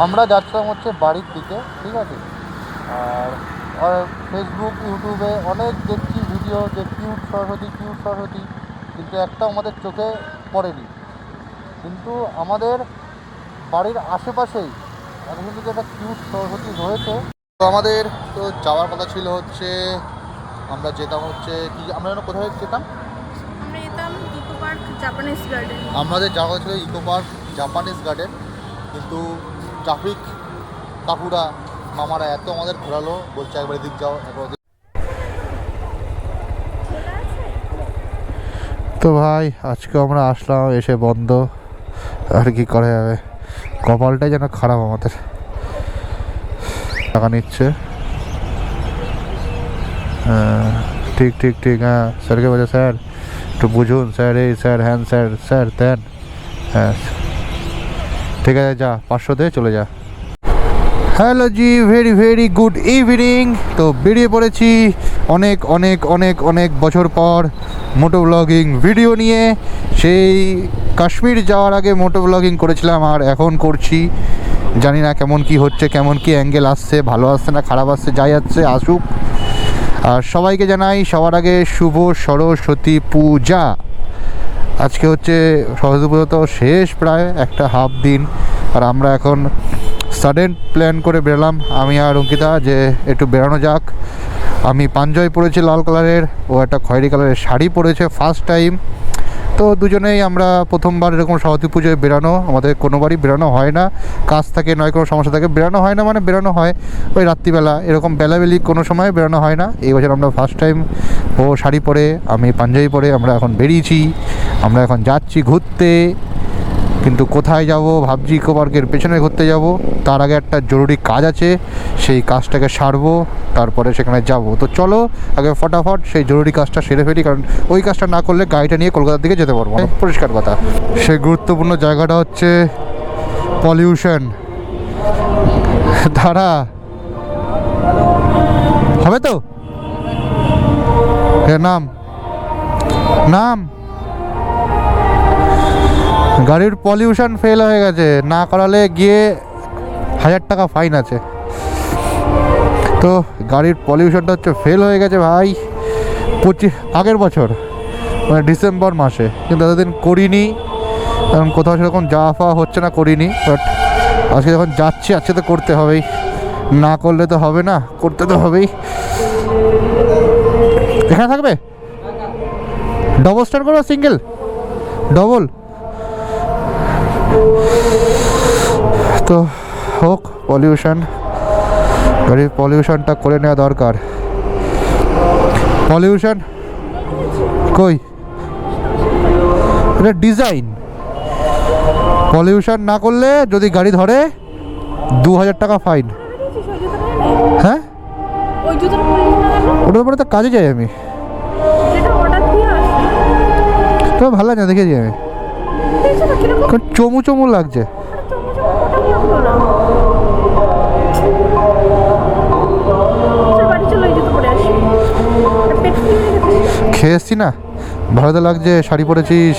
আমরা যাচ্ছিলাম হচ্ছে বাড়ির দিকে, ঠিক আছে। আর ফেসবুক ইউটিউবে অনেক দেখছি ভিডিও যে কিউট সরস্বতী, কিন্তু একটাও আমাদের চোখে পড়েনি। কিন্তু আমাদের বাড়ির আশেপাশেই এখন কিন্তু একটা কিউট সরস্বতী রয়েছে। তো আমাদের তো যাওয়ার কথা ছিল হচ্ছে, আমরা যেতাম হচ্ছে কি, আমরা যেন কোথায় যেতাম, আমরা যেতাম ইকো পার্ক জাপানিজ গার্ডেন। আমাদের যাওয়া ছিল ইকো পার্ক জাপানিজ গার্ডেন, কিন্তু ট্রাফিক কাকুরা মামারা এত আমাদের ঘোরালো, বলছে একবার এদিক যাও একবার। তো ভাই আজকে আমরা আসলাম, এসে বন্ধ, আর কি করা যাবে, কপালটাই যেন খারাপ আমাদের। টাকা নিচ্ছে, হ্যাঁ ঠিক ঠিক ঠিক, হ্যাঁ স্যারকে বলছে স্যার একটু বুঝুন স্যার, এই স্যার হ্যান স্যার স্যার দেন, হ্যাঁ ঠিক আছে যা 500 দে চলে যা। হ্যালো জি, ভেরি ভেরি গুড ইভিনিং। তো বেরিয়ে পড়েছি অনেক অনেক অনেক অনেক বছর পর মোটো ব্লগিং ভিডিও নিয়ে। সেই কাশ্মীর যাওয়ার আগে মোটো ব্লগিং করেছিলাম, আর এখন করছি। জানি না কেমন কি হচ্ছে, কেমন কি অ্যাঙ্গেল আসছে, ভালো আসছে না খারাপ আসছে, যাই আসছে আসুক। আর সবাইকে জানাই সবার আগে শুভ সরস্বতী পূজা। আজকে হচ্ছে সরস্বতী পুজো, তো শেষ প্রায় একটা হাফ দিন। আর আমরা এখন সাডেন প্ল্যান করে বেরোলাম আমি আর অঙ্কিতা যে একটু বেরানো যাক। আমি পাঞ্জাবি পরেছি লাল কালারের, ও একটা খয়েরি কালারের শাড়ি পরেছে ফার্স্ট টাইম। তো দুজনেই আমরা প্রথমবার এরকম সরস্বতী পুজোয় বেরানো, আমাদের কোনোবারই বেরানো হয় না, কাজ থাকে নয় কোনো সমস্যা থাকে, বেরানো হয় না, মানে বেরানো হয় ওই রাত্রিবেলা, এরকম বেলাবেলি কোনো সময় বেরানো হয় না। এই বছর আমরা ফার্স্ট টাইম, ও শাড়ি পরে আমি পাঞ্জাবি পরে আমরা এখন বেরিয়েছি। আমরা এখন যাচ্ছি ঘুরতে, কিন্তু কোথায় যাব ভাবছি, ইকো পার্কের পেছনে ঘুরতে যাব। তার আগে একটা জরুরি কাজ আছে, সেই কাজটাকে সারবো, তারপরে সেখানে যাব। তো চলো আগে ফটাফট সেই জরুরি কাজটা সেরে ফেলি, কারণ ওই কাজটা না করলে গাড়িটা নিয়ে কলকাতার দিকে যেতে পারবো না, পরিষ্কার কথা। সেই গুরুত্বপূর্ণ জায়গাটা হচ্ছে পলিউশন। ধারা হবে তো, নাম নাম গাড়ির পলিউশন ফেল হয়ে গেছে, না করালে গিয়ে 1000 টাকা ফাইন আছে। তো গাড়ির পলিউশনটা হচ্ছে ফেল হয়ে গেছে ভাই, আগের বছর মানে ডিসেম্বর মাসে, কিন্তু এতদিন করিনি, কারণ কোথাও সেরকম যাওয়া ফাওয়া হচ্ছে না, করিনি। বাট আজকে যখন যাচ্ছি আজকে তো করতে হবেই, না করলে তো হবে না, করতে তো হবেই। এখানে থাকবে ডবল স্টার করবো সিঙ্গেল ডবল, তো হোক পলিউশন, গাড়ির পলিউশনটা করে নেওয়া দরকার। পলিউশন কই, এটা ডিজাইন, পলিউশন না করলে যদি গাড়ি ধরে 2000 টাকা ফাইন। হ্যাঁ ওটার পরে তো কাজে যাই আমি, তো ভালো লাগে না, দেখেছি আমি, চমু চমু লাগছে। খেয়ে এসছি না, ভালো তো লাগছে শাড়ি পরেছিস,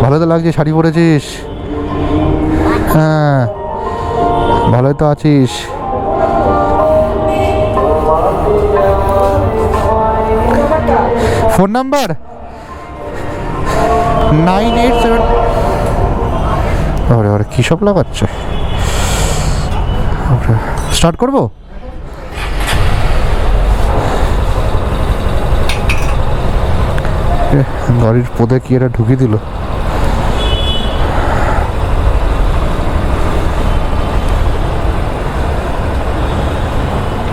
ভালো তো লাগছে শাড়ি পরেছিস, হ্যাঁ ভালোই তো আছিস। Phone number 987। আরে কী সব লাগাচ্ছে, স্টার্ট করবো। গাড়ির পদে কি এটা ঢুকিয়ে দিল।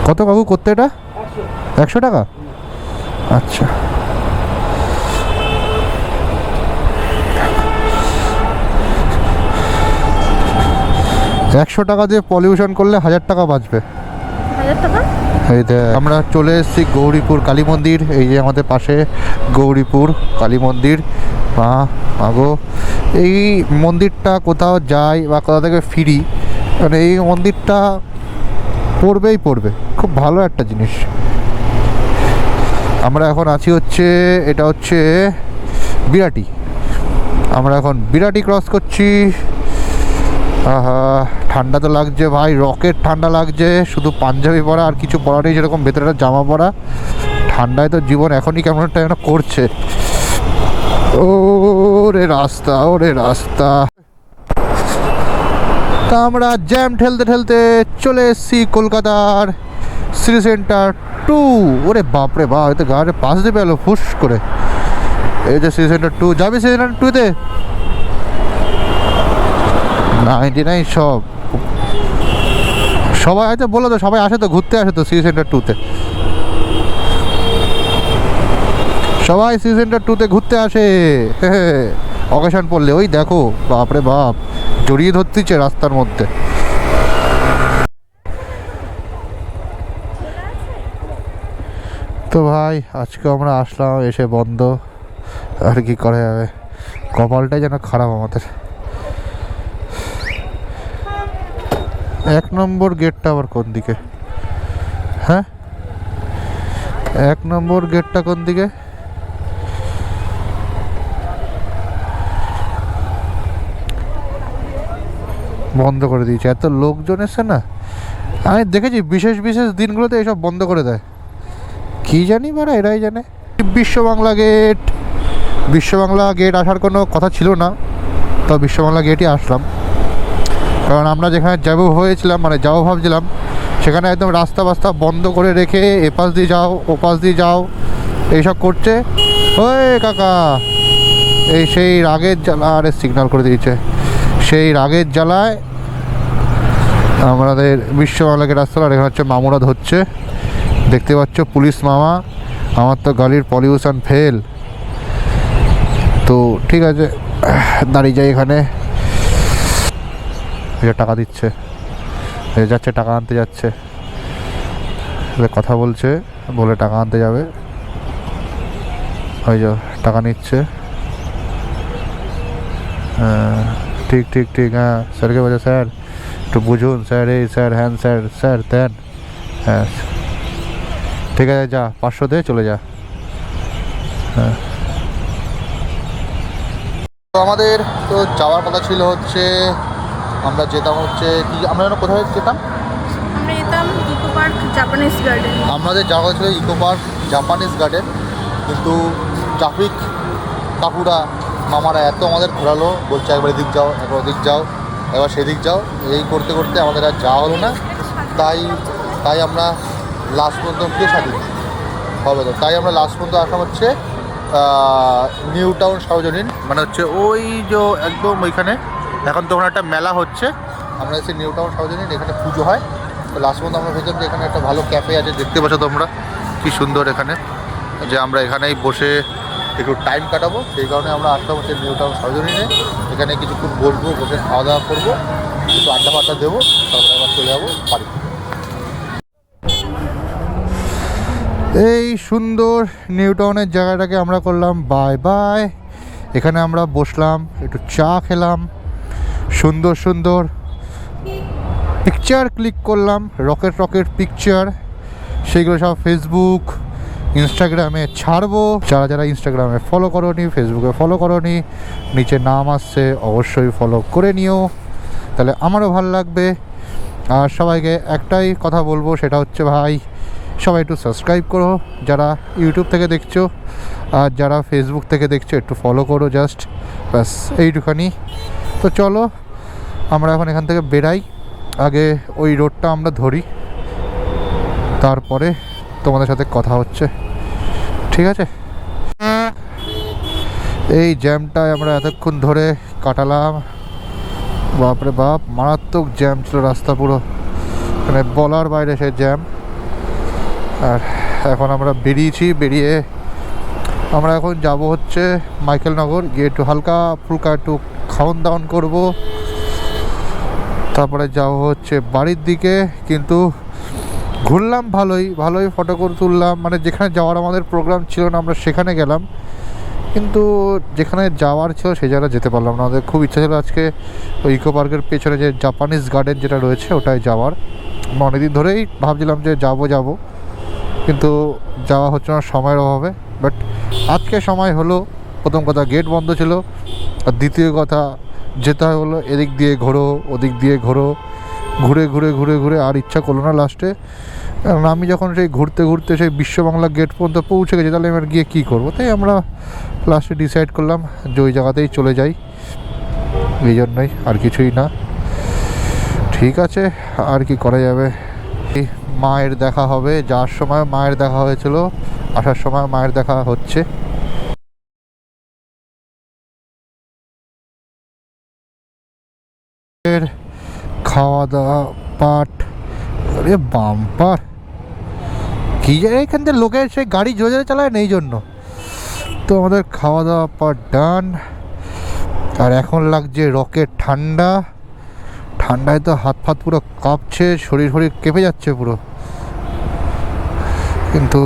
কত কাকু করতে এটা? 100 টাকা, আচ্ছা। একশো টাকা দিয়ে পলিউশন করলে 1000 টাকা বাঁচবে। 1000 টাকা? এই আমরা চলে এসেছি গৌরীপুর কালী মন্দির, এই যে আমাদের পাশে গৌরীপুর কালী মন্দির। মাগো এই মন্দিরটা কোথাও যাই বা কোথা থেকে ফিরি, মানে এই মন্দিরটা পড়বেই পড়বে, খুব ভালো একটা জিনিস। আমরা এখন আছি হচ্ছে, এটা হচ্ছে বিরাটি, আমরা এখন বিরাটি ক্রস করছি। আহা ঠান্ডা তো লাগছে ভাই, রকেট ঠান্ডা লাগছে। শুধু পাঞ্জাবি পরা আর কিছু পরা নেই, যেরকম ভেতরে একটা জামা পরা। ঠান্ডায় তো জীবন এখনই কেমন একটা যেন করছে। ওরে রাস্তা, ওরে রাস্তা। তা আমরা জ্যাম ঠেলতে ঠেলতে চলে এসেছি কলকাতার সিটি সেন্টার 2। ওরে বাপরে বাপ, এতে গাড়ি পাশ দেবে এলো ফুস করে। এই যে সিটি সেন্টার 2, যাবি সিটি সেন্টার 2-তে? 99 সবাই হয়তো বলো তো, সবাই আসে তো, ঘুরতে আসে তো সিটি সেন্টার 2-তে। সবাই সিটি সেন্টার 2-তে ঘুরতে আসে। অকেশন পড়লে ওই দেখো, বাপরে বাপ, জড়িয়ে ধরতেছে রাস্তার মধ্যে। তো ভাই আজকে আমরা আসলাম, এসে বন্ধ, আর কি করা যাবে, কপালটাই যেন খারাপ আমাদের। 1 নম্বর গেটটা আবার কোন দিকে? হ্যাঁ, 1 নম্বর গেটটা কোন দিকে? বন্ধ করে দিয়েছে, এত লোকজন এসে না। আমি দেখেছি বিশেষ বিশেষ দিনগুলোতে এসব বন্ধ করে দেয়, কি জানি বারা, এরাই জানে। বিশ্ব বাংলা গেট, বিশ্ব বাংলা গেট আসার কোনো কথা ছিল না, তো বিশ্ব বাংলা গেটই আসলাম। কারণ আমরা যেখানে যাবো হয়েছিলাম, মানে যাবো ভাবছিলাম, সেখানে একদম রাস্তা বাস্তা বন্ধ করে রেখে এপাশ দিয়ে যাও ওপাশ দিয়ে যাও এইসব করছে। ওই কাকা, এই সেই রাগের জ্বালা, আরে সিগন্যাল করে দিয়েছে, সেই রাগের জ্বালায় আমাদের বিশ্ব বাংলা গেট রাস্তা। আর এখানে হচ্ছে মামুরা ধরছে, দেখতে পাচ্ছ পুলিশ মামা। আমার তো গাড়ির পলিউশন ফেল। তো ঠিক আছে, দাঁড়িয়ে যাই এখানে। টাকা দিচ্ছে, যাচ্ছে টাকা আনতে যাচ্ছে, কথা বলছে, বলে টাকা আনতে যাবে। ওই যে টাকা নিচ্ছে। ঠিক ঠিক ঠিক, হ্যাঁ স্যারকে বলছে, স্যার একটু বুঝুন স্যার, এই স্যার, হ্যান স্যার, স্যার দেন। হ্যাঁ ঠিক আছে, যা 500 দে, চলে যা। হ্যাঁ, তো আমাদের তো যাওয়ার কথা ছিল হচ্ছে, আমরা যেতাম হচ্ছে কি, আমরা যেন কোথায় যেতাম? আমরা যেতাম ইকো পার্ক জাপানিজ গার্ডেন। আমাদের যাওয়া ছিল ইকো পার্ক জাপানিজ গার্ডেন, কিন্তু ট্রাফিক কাকুরা মামারা এত আমাদের ঘোরালো, বলছে একবার এদিক যাও, একবার ওদিক যাও, একবার সেদিক যাও, এই করতে করতে আমাদের আর যাওয়া হলো না। তাই আমরা লাস্ট পর্যন্ত গিয়ে স্বাধীন হবে তো, তাই আমরা লাস্ট পর্যন্ত আসলাম হচ্ছে নিউ টাউন সর্বজনীন, মানে হচ্ছে ওই যে একদম ওইখানে। এখন তো ওখানে একটা মেলা হচ্ছে, আমরা এসে নিউ টাউন সর্বজনীন, এখানে পুজো হয়। তো লাস্ট পর্যন্ত আমরা ভেবেছিলাম যে এখানে একটা ভালো ক্যাফে আছে, দেখতে পাচ্ছ তোমরা কি সুন্দর এখানে, যে আমরা এখানেই বসে একটু টাইম কাটাবো। সেই কারণে আমরা আসলাম হচ্ছে নিউ টাউন সর্বজনীনে। এখানে কিছুক্ষণ বসবো, বসে খাওয়া দাওয়া করবো, একটু আড্ডা ফাড্ডা দেবো, তারপরে আবার চলে যাবো বাড়ি। এই সুন্দর নিউ টাউনের জায়গাটাকে আমরা করলাম বাই বাই। এখানে আমরা বসলাম, একটু চা খেলাম, সুন্দর সুন্দর পিকচার ক্লিক করলাম, রকেট রকেট পিকচার, সেইগুলো সব ফেসবুক ইনস্টাগ্রামে ছাড়বো। যারা যারা ইনস্টাগ্রামে ফলো করোনি, ফেসবুকে ফলো করোনি, নিচে নাম আসছে, অবশ্যই ফলো করে নিও, তাহলে আমারও ভালো লাগবে। আর সবাইকে একটাই কথা বলবো, সেটা হচ্ছে ভাই সবাই একটু সাবস্ক্রাইব করো, যারা ইউটিউব থেকে দেখছো, আর যারা ফেসবুক থেকে দেখছো একটু ফলো করো, জাস্ট ব্যাস এইটুখানি। তো চলো আমরা এখন এখান থেকে বেরাই, আগে ওই রোডটা আমরা ধরি, তারপরে তোমাদের সাথে কথা হচ্ছে, ঠিক আছে? এই জ্যামটায় আমরা এতক্ষণ ধরে কাটালাম, বাপরে বাপ, মারাত্মক জ্যাম ছিল রাস্তা পুরো, মানে বলার বাইরে সে জ্যাম। আর এখন আমরা বেরিয়ে আমরা এখন যাব হচ্ছে মাইকেলনগর, গিয়ে একটু হালকা ফুলকা একটু খাওয়ান দাওয়ান করবো, তারপরে যাব হচ্ছে বাড়ির দিকে। কিন্তু ঘুরলাম ভালোই ফটো করে তুললাম, মানে যেখানে যাওয়ার আমাদের প্রোগ্রাম ছিল না আমরা সেখানে গেলাম, কিন্তু যেখানে যাওয়ার ছিল সেই জায়গায় যেতে পারলাম না। আমাদের খুব ইচ্ছা ছিল আজকে ওই ইকো পার্কের পেছনে যে জাপানিজ গার্ডেন যেটা রয়েছে ওটায় যাওয়ার। আমরা অনেকদিন ধরেই ভাবছিলাম যে যাব, কিন্তু যাওয়া হচ্ছে না সময়ের অভাবে। বাট আজকে সময় হলো। প্রথম কথা গেট বন্ধ ছিল, আর দ্বিতীয় কথা যেতে হলো এদিক দিয়ে ঘোরো ওদিক দিয়ে ঘোরো, ঘুরে ঘুরে ঘুরে ঘুরে আর ইচ্ছা করলো না লাস্টে। কারণ আমি যখন সেই ঘুরতে ঘুরতে সেই বিশ্ব বাংলা গেট পর্যন্ত পৌঁছে গেছি, তাহলে এবার গিয়ে কী করবো, তাই আমরা লাস্টে ডিসাইড করলাম যে ওই জায়গাতেই চলে যাই। এই জন্যই, আর কিছুই না। ঠিক আছে, আর কি করা যাবে। মায়ের দেখা হবে, যাওয়ার সময় মায়ের দেখা হয়েছিল, আসার সময় মায়ের দেখা হচ্ছে। খাওয়া দাওয়া পাট, আরে বাম্পার কি জানে এখান থেকে লোকের সেই গাড়ি জোরে জোরে চালায় না, এই জন্য। তো আমাদের খাওয়া দাওয়া পাট ডান। আর এখন লাগছে রকেট ঠান্ডা। ঠান্ডায় তো হাত ফাত পুরো কাঁপছে, শরীর শরীর কেঁপে যাচ্ছে পুরো, কিন্তু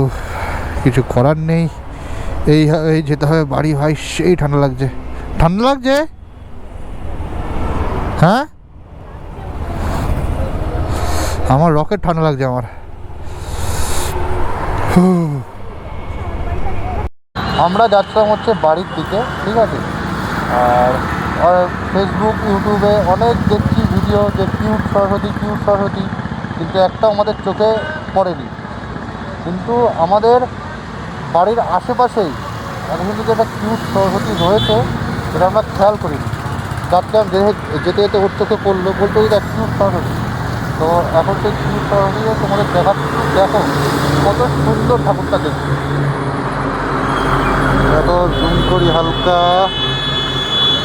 কিছু করার নেই। এই যেতে হবে বাড়ি। ভাই সেই ঠান্ডা লাগছে, ঠান্ডা লাগছে। হ্যাঁ, আমার রকেট ঠান্ডা লাগছে আমার। আমরা যাচ্ছিলাম হচ্ছে বাড়ির দিকে, ঠিক আছে। আর ফেসবুক ইউটিউবে অনেক দেখছি ভিডিও যে কিউট সরস্বতী, কিউট সরস্বতী, কিন্তু একটা আমাদের চোখে পড়েনি। কিন্তু আমাদের বাড়ির আশেপাশেই এখন কিন্তু যে একটা কিউট সরস্বতী রয়েছে, সেটা আমরা খেয়াল করিনি। যাচ্ছিলাম যেতে যেতে ওর চোখে পড়লো, বলতে যে কিউট সরস্বতী। তো এখন সেই কিউট সরস্বতীকে তোমাদের দেখাচ্ছি, দেখো কত সুন্দর ঠাকুরটা দেখছি। এত জুম করি হালকা,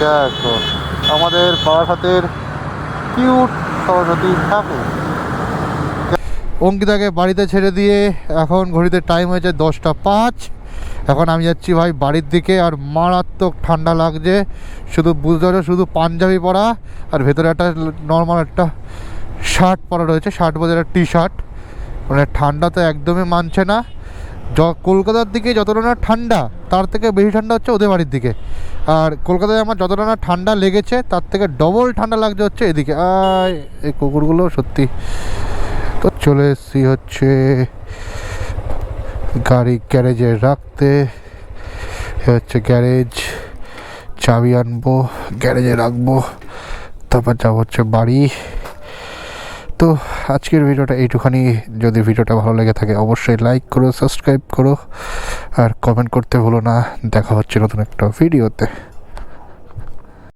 দেখো আমাদের বারাসাতের কিউট সরস্বতী ঠাকুর। অঙ্কিতাকে বাড়িতে ছেড়ে দিয়ে এখন ঘড়িতে টাইম হয়েছে 10:05। এখন আমি যাচ্ছি ভাই বাড়ির দিকে। আর মারাত্মক ঠান্ডা লাগছে, শুধু বুঝতে পারছো, শুধু পাঞ্জাবি পরা আর ভেতরে একটা নর্মাল একটা শার্ট পরা রয়েছে, শার্ট বলতে একটা টি শার্ট। মানে ঠান্ডা তো একদমই মানছে না। কলকাতার দিকে যতটা না ঠান্ডা, তার থেকে বেশি ঠান্ডা হচ্ছে ওদের বাড়ির দিকে। আর কলকাতায় আমার যতটা না ঠান্ডা লেগেছে, তার থেকে ডবল ঠান্ডা লাগছে হচ্ছে এদিকে। এই কুকুরগুলো সত্যি। তো চলে এসছি হচ্ছে গাড়ি গ্যারেজে রাখতে। হচ্ছে গ্যারেজ, চাবি আনবো, গ্যারেজে রাখবো, তারপর যাবো হচ্ছে বাড়ি। তো আজকের ভিডিওটা এইটুখানি। যদি ভিডিওটা ভালো লেগে থাকে অবশ্যই লাইক করো, সাবস্ক্রাইব করো আর কমেন্ট করতে ভুলো না। দেখা হচ্ছে নতুন একটা ভিডিওতে।